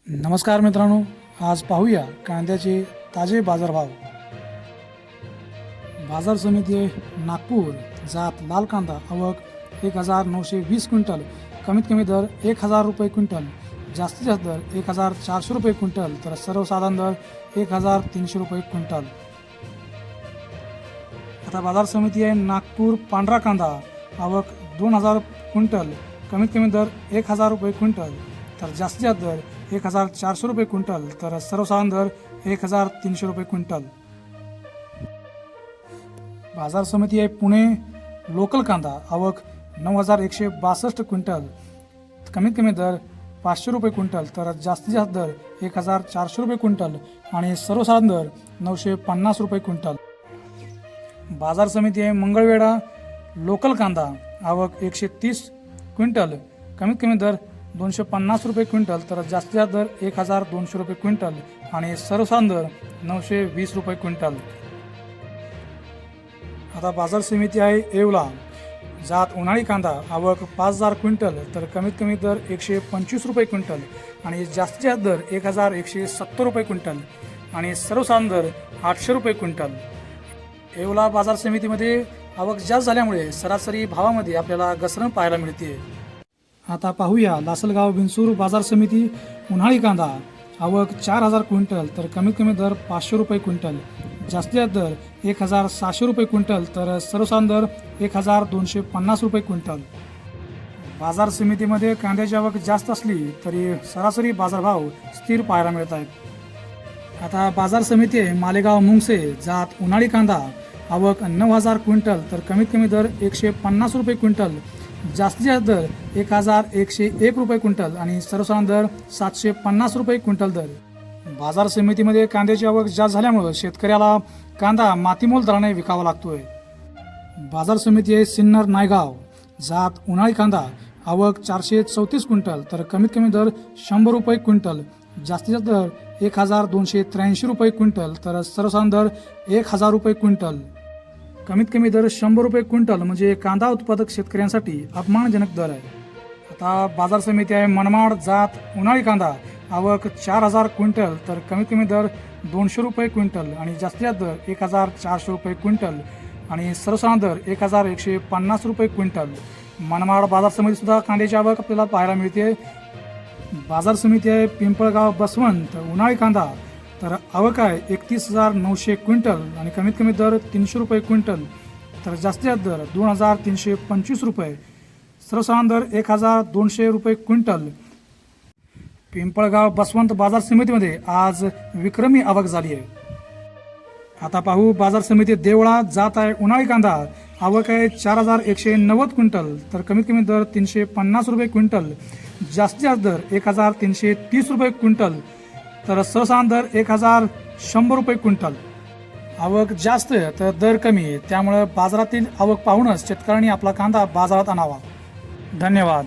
नमस्कार मित्रांनो, आज पाहूया कांद्याचे ताजे बाजारभाव। बाजार समिती नागपूर, जात लाल कांदा, आवक 1920 क्विंटल, कमीत कमी दर 1000 रुपये क्विंटल, जास्तीत जास्त दर 1400 रुपये क्विंटल, तर सर्वसाधारण दर 1300 रुपये क्विंटल। आता बाजार समिती आहे नागपूर पांढरा कांदा, आवक 2000 क्विंटल, कमीत कमी दर 1000 रुपये क्विंटल, तर जास्तीत जास्त दर 1400 रुपये क्विंटल, तर सर्वसाधारण दर 1300 रुपये क्विंटल। बाजार समिती आहे पुणे लोकल कांदा, आवक 9162 क्विंटल, कमीत कमी दर 500 रुपये क्विंटल, तर जास्तीत जास्त दर 1400 रुपये क्विंटल आणि सर्वसाधारण दर 950 रुपये क्विंटल। बाजार समिती आहे मंगळवेढा लोकल कांदा, आवक 130 क्विंटल, कमीत कमी दर 250 रुपये क्विंटल, तर जास्तीत जास्त दर 1200 रुपये क्विंटल आणि सर्वसाधारण दर 920 रुपये क्विंटल। आता बाजार समिती आहे येवला, जात उन्हाळी कांदा, आवक 5000 क्विंटल, तर कमीत कमी दर 125 रुपये क्विंटल आणि जास्तीत जास्त दर 1170 रुपये क्विंटल आणि सर्वसाधारण दर 800 रुपये क्विंटल। येवला बाजार समितीमध्ये आवक जास्त झाल्यामुळे सरासरी भावामध्ये आपल्याला घसरण पाहायला मिळते। आता पाहूया लासलगाव बिनसूर बाजार समिती उन्हाळी कांदा, आवक 4000 क्विंटल, तर कमीत कमी दर 500 रुपये क्विंटल, जास्तीत जास्त दर 1700 रुपये क्विंटल, तर सर्वसाधारण दर 1250 रुपये क्विंटल। बाजार समितीमध्ये कांद्याची आवक जास्त असली तरी सरासरी बाजारभाव स्थिर पाहायला मिळत आहेत। आता बाजार समिती आहे मालेगाव मुंगसे, जात उन्हाळी कांदा, आवक 9000 क्विंटल, तर कमीत कमी दर 150 रुपये क्विंटल, जास्तीत जास्त दर 1101 रुपये क्विंटल आणि सर्वसाधारण दर 750 रुपये क्विंटल दर। बाजार समितीमध्ये कांद्याची आवक जास्त झाल्यामुळे शेतकऱ्याला कांदा मातीमोल दराने विकावा लागतोय। बाजार समिती आहे सिन्नर नायगाव, जात उन्हाळी कांदा, आवक 434 क्विंटल, तर कमीत कमी दर 100 रुपये क्विंटल, जास्तीत जास्त दर 1283 रुपये क्विंटल, तर सर्वसाधारण दर 1000 रुपये क्विंटल। कमीत कमी दर 100 रुपये क्विंटल म्हणजे कांदा उत्पादक शेतकऱ्यांसाठी अपमानजनक दर आहे। आता बाजार समिती आहे मनमाड, जात उन्हाळी कांदा, आवक 4000 क्विंटल, तर कमीत कमी दर 200 रुपये क्विंटल आणि जास्तीत जास्त दर 1400 रुपये क्विंटल आणि सर्वसाधारण दर 1150 रुपये क्विंटल। मनमाड बाजार समिती सुद्धा कांद्याची आवक आपल्याला पाहायला मिळते। बाजार समिती आहे पिंपळगाव बसवंत उन्हाळी कांदा, तर आवक आहे 31900 क्विंटल आणि कमीत कमी दर 300 रुपये क्विंटल, तर जास्तीत जास्त दर 2325 रुपये, सर्वसाधारण दर 1200 रुपये क्विंटल। पिंपळगाव बसवंत बाजार समितीमध्ये आज विक्रमी आवक झाली आहे। आता पाहू बाजार समिती देवळा, जात आहे उन्हाळी कांदा, आवक आहे 4190 क्विंटल, तर कमीत कमी दर 350 रुपये क्विंटल, जास्तीत जास्त दर 1330 रुपये क्विंटल, तर सर्वसाधारण दर 1100 रुपये क्विंटल। आवक जास्त तर दर कमी आहे, त्यामुळे बाजारातील आवक पाहूनच शेतकऱ्यांनी आपला कांदा बाजारात आणावा। धन्यवाद।